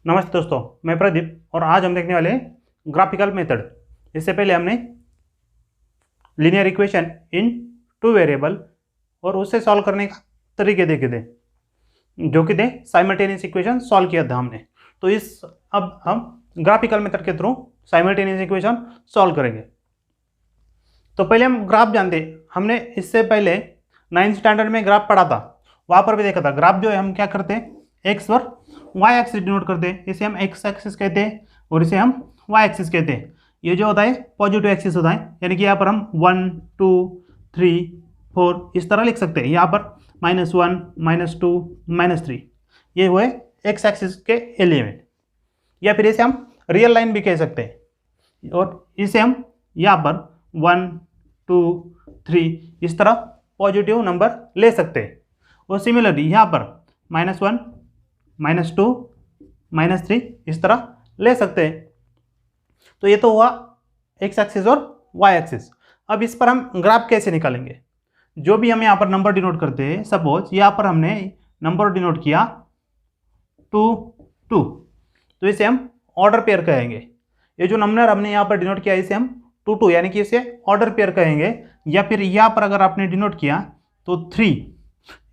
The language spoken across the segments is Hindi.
नमस्ते दोस्तों, मैं प्रदीप और आज हम देखने वाले हैं ग्राफिकल मेथड। इससे पहले हमने linear equation in two variable और उससे सॉल्व करने का तरीके देखे थे, जो कि थे साइमल्टेनियस इक्वेशन सॉल्व किया था हमने। तो अब हम ग्राफिकल मेथड के थ्रू साइमल्टेनियस इक्वेशन सॉल्व करेंगे। तो पहले हम ग्राफ जानते हैं। हमने इससे पहले 9th स्टैंडर्ड में ग्राफ पढ़ा था, वहां पर भी देखा था। ग्राफ जो है हम क्या करते हैं, एक्स और वाई एक्सिस डिनोट करते हैं। इसे हम एक्स एक्सिस कहते हैं और इसे हम वाई एक्सिस कहते हैं। ये जो होता है पॉजिटिव एक्सिस होता है, यानी कि यहाँ पर हम 1 2 3 4 इस तरह लिख सकते हैं। यहाँ पर -1 -2 -3 ये हुए एक्स एक्सिस के एलिमेंट, या फिर इसे हम रियल लाइन भी कह सकते हैं। और इसे हम यहाँ पर 1 2 3 इस तरह पॉजिटिव नंबर ले सकते हैं। और सिमिलरली यहाँ पर -1 -2 -3 इस तरह ले सकते हैं। तो ये तो हुआ एक्स एक्सिस और वाई एक्सिस। अब इस पर हम ग्राफ कैसे निकालेंगे। जो भी हम यहाँ पर नंबर डिनोट करते हैं, सपोज यहाँ पर हमने नंबर डिनोट किया 2 2, तो इसे हम ऑर्डर पेयर कहेंगे। ये जो नंबर हमने यहाँ पर डिनोट किया इसे हम 2 2 यानी कि इसे ऑर्डर पेयर कहेंगे। या फिर यहाँ पर अगर आपने डिनोट किया तो 3,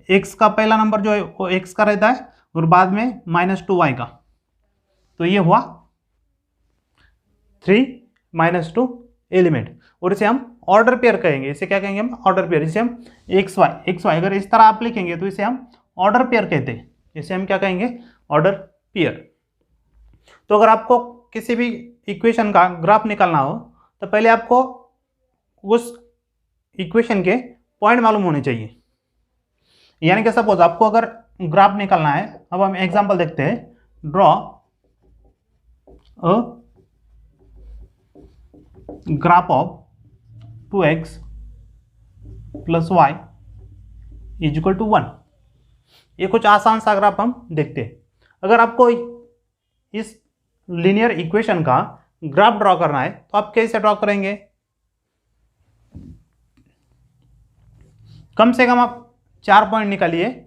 एक्स का पहला नंबर जो है वो एक्स का रहता है और बाद में -2y का, तो ये हुआ 3 -2 एलिमेंट। और इसे हम ऑर्डर पेयर कहेंगे। इसे क्या कहेंगे हम, ऑर्डर पेयर। इसे हम एक्स वाई अगर इस तरह आप लिखेंगे तो इसे हम ऑर्डर पेयर कहते हैं। इसे हम क्या कहेंगे, ऑर्डर पेयर। तो अगर आपको किसी भी इक्वेशन का ग्राफ निकालना हो तो पहले आपको उस इक्वेशन के पॉइंट मालूम होने चाहिए। यानी कि सपोज आपको अगर ग्राफ निकालना है, अब हम एग्जांपल देखते हैं। Draw a graph of 2x + y = 1। ये कुछ आसान सा ग्राफ हम देखते हैं। अगर आपको इस लीनियर इक्वेशन का ग्राफ ड्रॉ करना है तो आप कैसे ड्रॉ करेंगे। कम से कम आप 4 पॉइंट निकालिए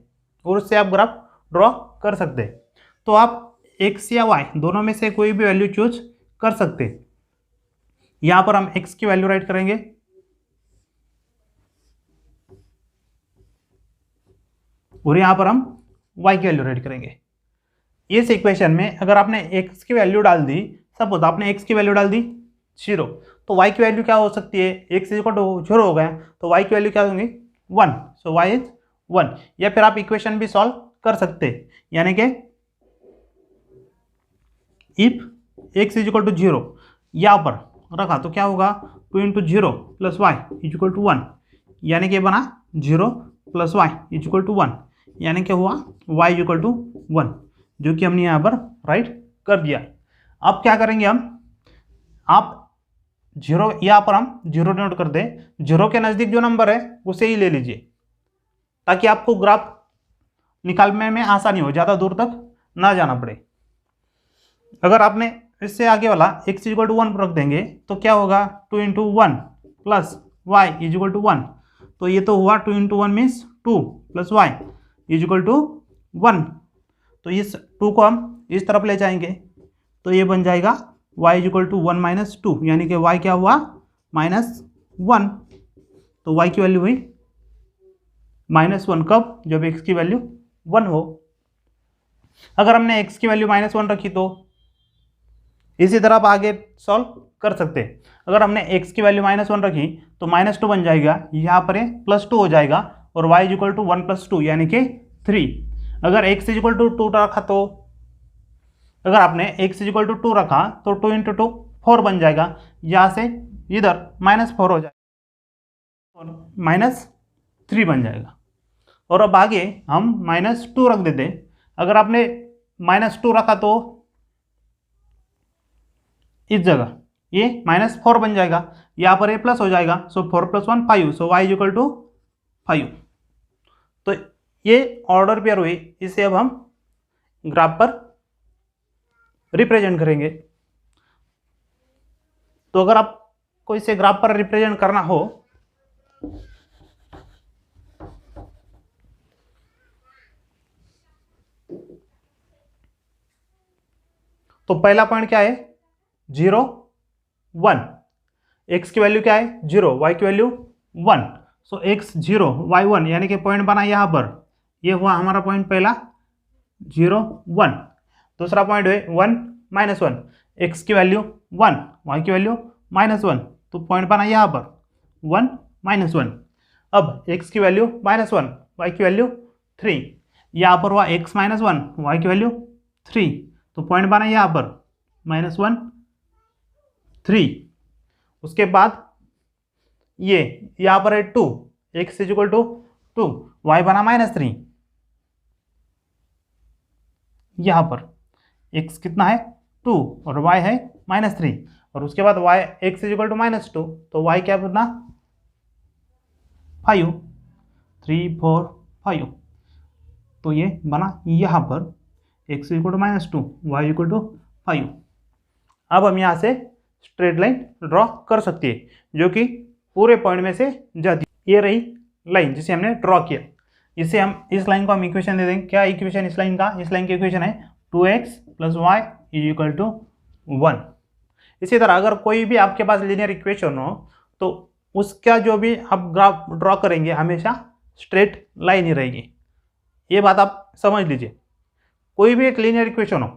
और उससे आप ग्राफ ड्रॉ कर सकते हैं। तो आप x या y दोनों में से कोई भी वैल्यू चूज कर सकते हैं। यहां पर हम x की वैल्यू राइट करेंगे और यहां पर हम y की वैल्यू राइट करेंगे। इस इक्वेशन में अगर आपने x की वैल्यू डाल दी, सपोज आपने x की वैल्यू डाल दी 0, तो y की वैल्यू क्या हो सकती है, x = 0 हो गया तो y की वैल्यू क्या होंगी 1, सो y इज 1। या फिर आप इक्वेशन भी सॉल्व कर सकते हैं, यानी कि इफ x = 0 यहां पर रखा तो क्या होगा 2 × 0 + y = 1, यानी कि बना 0 + y = 1, यानी कि हुआ y = 1, जो कि हमने यहाँ पर राइट कर दिया। अब क्या करेंगे आप 0 यहाँ पर हम 0 नोट कर दें। 0 के नज़दीक जो नंबर है उसे ही ले लीजिए, ताकि आपको ग्राफ निकालने में आसानी हो, ज़्यादा दूर तक ना जाना पड़े। अगर आपने इससे आगे वाला x = 1 रख देंगे तो क्या होगा 2 × 1 + y = 1, तो ये तो हुआ 2 × 1 मीन्स 2 + y = 1। तो इस 2 को हम इस तरफ ले जाएंगे तो ये बन जाएगा y = 1 - 2, यानी कि y क्या हुआ -1। तो y की वैल्यू हुई -1 कब, जब x की वैल्यू 1 हो। अगर हमने x की वैल्यू -1 रखी तो इसी तरह आप आगे सॉल्व कर सकते हैं। अगर हमने x की वैल्यू -1 रखी तो -2 बन जाएगा, यहाँ पर +2 हो जाएगा और y = 1 + 2 यानी कि 3। अगर x = 2 रखा तो अगर आपने x = 2 रखा तो 2 × 2 4 बन जाएगा, यहाँ से इधर -4 हो जाएगा और -3 बन जाएगा। और अब आगे हम -2 रख देते। अगर आपने -2 रखा तो इस जगह ये -4 बन जाएगा, यहाँ पर ये प्लस हो जाएगा, सो 4 + 1 5, सो y = 5। तो ये ऑर्डर पेयर हुई। इसे अब हम ग्राफ पर रिप्रेजेंट करेंगे। तो अगर आपको इसे ग्राफ पर रिप्रेजेंट करना हो तो पहला पॉइंट क्या है 0 1, x की वैल्यू क्या है 0, y की वैल्यू 1, सो x 0 y 1 यानी कि पॉइंट बना यहाँ पर, ये हुआ हमारा पॉइंट पहला 0 1। दूसरा पॉइंट है 1 -1, x की वैल्यू 1 y की वैल्यू -1, तो पॉइंट बना यहाँ पर 1 -1। अब x की वैल्यू -1 y की वैल्यू 3, यहाँ पर हुआ x -1 y की वैल्यू 3, तो पॉइंट बना यहाँ पर -1 3। उसके बाद ये यहाँ पर है 2, x इक्वल टू 2, y बना -3, यहाँ पर x कितना है 2 और y है -3, और उसके बाद y x इक्वल टू -2, तो y क्या बना 5 3 4 5, तो ये बना यहाँ पर x equal to -2 y equal to 5। अब हम यहाँ से स्ट्रेट लाइन ड्रॉ कर सकते हैं जो कि पूरे पॉइंट में से जाती है। ये रही लाइन जिसे हमने ड्रॉ किया, इसे हम इस लाइन को हम इक्वेशन दे देंगे। क्या इक्वेशन इस लाइन का, इस लाइन की इक्वेशन है 2x + y = 1। इसी तरह अगर कोई भी आपके पास लीनियर इक्वेशन हो तो उसका जो भी आप ग्राफ ड्रॉ करेंगे हमेशा स्ट्रेट लाइन ही रहेगी, ये बात आप समझ लीजिए। कोई भी एक लीनियर इक्वेशन हो,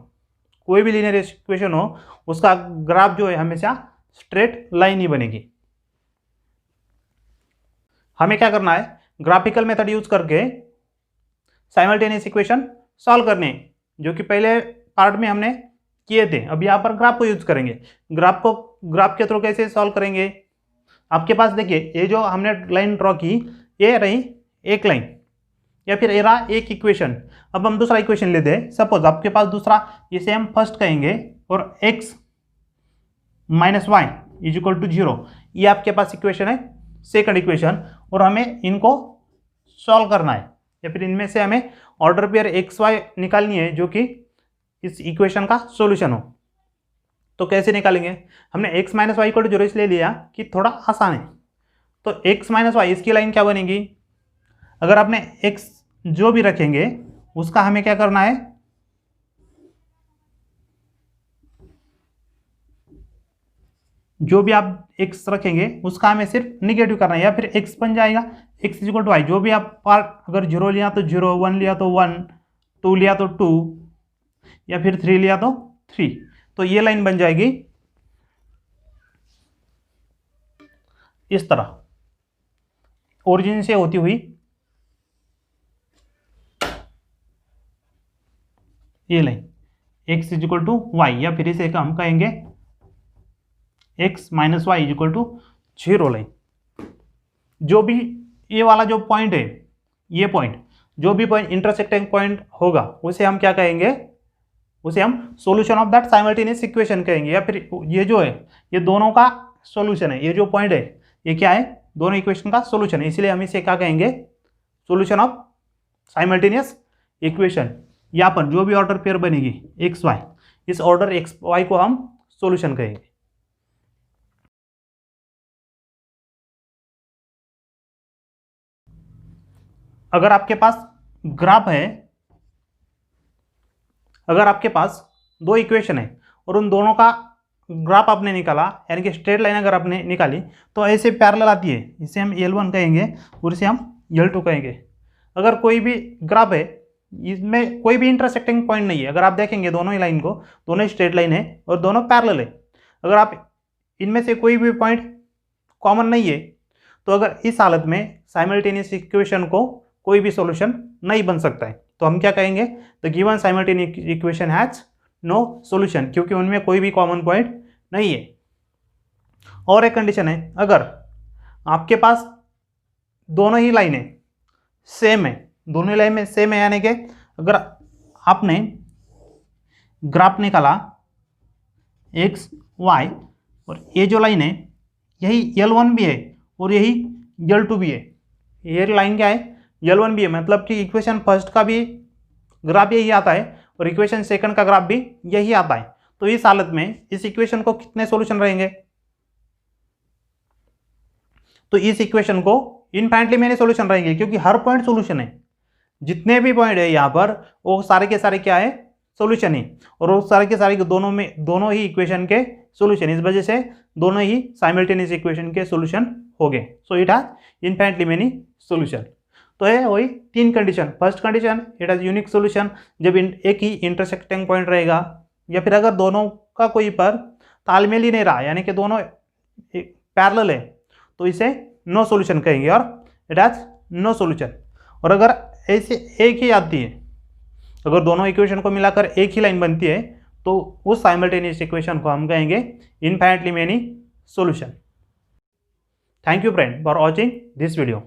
कोई भी लीनियर इक्वेशन हो, उसका ग्राफ जो है हमेशा स्ट्रेट लाइन ही बनेगी। हमें क्या करना है, ग्राफिकल मेथड यूज करके साइमल्टेनियस इक्वेशन सॉल्व करने, जो कि पहले पार्ट में हमने किए थे। अब यहाँ पर ग्राफ को यूज करेंगे। ग्राफ के थ्रू कैसे सॉल्व करेंगे, आपके पास देखिए ये जो हमने लाइन ड्रॉ की ये रही एक लाइन या फिर ये रहा एक इक्वेशन। अब हम दूसरा इक्वेशन लेते हैं। सपोज आपके पास दूसरा, इसे हम फर्स्ट कहेंगे और x - y = 0, ये आपके पास इक्वेशन है सेकंड इक्वेशन, और हमें इनको सॉल्व करना है या फिर इनमें से हमें ऑर्डर पेयर एक्स वाई निकालनी है जो कि इस इक्वेशन का सॉल्यूशन हो। तो कैसे निकालेंगे, हमने x - y = 0 इसलिए लिया कि थोड़ा आसान है। तो x - y इसकी लाइन क्या बनेगी, अगर आपने x जो भी रखेंगे उसका हमें क्या करना है, जो भी आप x रखेंगे उसका हमें सिर्फ निगेटिव करना है या फिर x बन जाएगा x = y। जो भी आप पार्ट अगर 0 लिया तो 0, 1 लिया तो 1, 2 लिया तो 2 या फिर 3 लिया तो 3, तो ये लाइन बन जाएगी इस तरह ओरिजिन से होती हुई ये लाइन x = y, या फिर इसे हम कहेंगे x - y = 0 लाइन। जो भी ये वाला जो पॉइंट है, ये पॉइंट जो भी पॉइंट इंटरसेक्टिंग पॉइंट होगा उसे हम क्या कहेंगे, उसे हम solution of that simultaneous equation कहेंगे, या फिर ये जो है ये दोनों का सॉल्यूशन है। ये जो पॉइंट है ये क्या है, दोनों इक्वेशन का सॉल्यूशन है, इसलिए हम इसे क्या कहेंगे, सॉल्यूशन ऑफ साइमल्टेनियस इक्वेशन। यहाँ पर जो भी ऑर्डर पेयर बनेगी एक्स वाई, इस ऑर्डर एक्स वाई को हम सॉल्यूशन कहेंगे। अगर आपके पास ग्राफ है, अगर आपके पास दो इक्वेशन है और उन दोनों का ग्राफ आपने निकाला, यानी कि स्ट्रेट लाइन अगर आपने निकाली तो ऐसे पैरेलल आती है, इसे हम L1 कहेंगे और इसे हम L2 कहेंगे। अगर कोई भी ग्राफ है, इसमें कोई भी इंटरसेक्टिंग पॉइंट नहीं है, अगर आप देखेंगे दोनों ही लाइन को, दोनों स्ट्रेट लाइन है और दोनों पैरेलल है, अगर आप इनमें से कोई भी पॉइंट कॉमन नहीं है तो अगर इस हालत में साइमल्टेनियस इक्वेशन को कोई भी सॉल्यूशन नहीं बन सकता है, तो हम क्या कहेंगे, the given simultaneous equation has no solution, क्योंकि उनमें कोई भी कॉमन पॉइंट नहीं है। और एक कंडीशन है, अगर आपके पास दोनों ही लाइनें सेम है, दोनों ही लाइन में सेम है, यानी कि अगर आपने ग्राफ निकाला एक्स वाई और ये जो लाइन है यही L1 भी है और यही L2 भी है, ये लाइन क्या है, L1 भी है, मतलब कि इक्वेशन फर्स्ट का भी ग्राफ यही आता है और इक्वेशन सेकंड का ग्राफ भी यही आता है। तो इस हालत में इस इक्वेशन को कितने सॉल्यूशन रहेंगे, तो इस इक्वेशन को इनफाइनाइटली मेनी सॉल्यूशन रहेंगे, क्योंकि हर पॉइंट सॉल्यूशन है। जितने भी पॉइंट है यहाँ पर वो सारे के सारे क्या है, सोल्यूशन ही, और वो सारे के सारे दोनों ही इक्वेशन के सोल्यूशन, इस वजह से दोनों ही साइमल्टेनियस इक्वेशन के सोल्यूशन हो गए। So it has infinitely many solution. तो है वही 3 condition. First condition, it has unique solution, जब एक ही इंटरसेक्टिंग पॉइंट रहेगा, या फिर अगर दोनों का कोई पर तालमेल ही नहीं रहा, यानी कि दोनों पैरेलल है, तो इसे नो सोल्यूशन कहेंगे, और इट हैज नो सोल्यूशन। और अगर ऐसे एक ही आती है, अगर दोनों इक्वेशन को मिलाकर एक ही लाइन बनती है, तो उस साइमल्टेनियस इक्वेशन को हम कहेंगे infinitely many solution. Thank you friend for watching this video.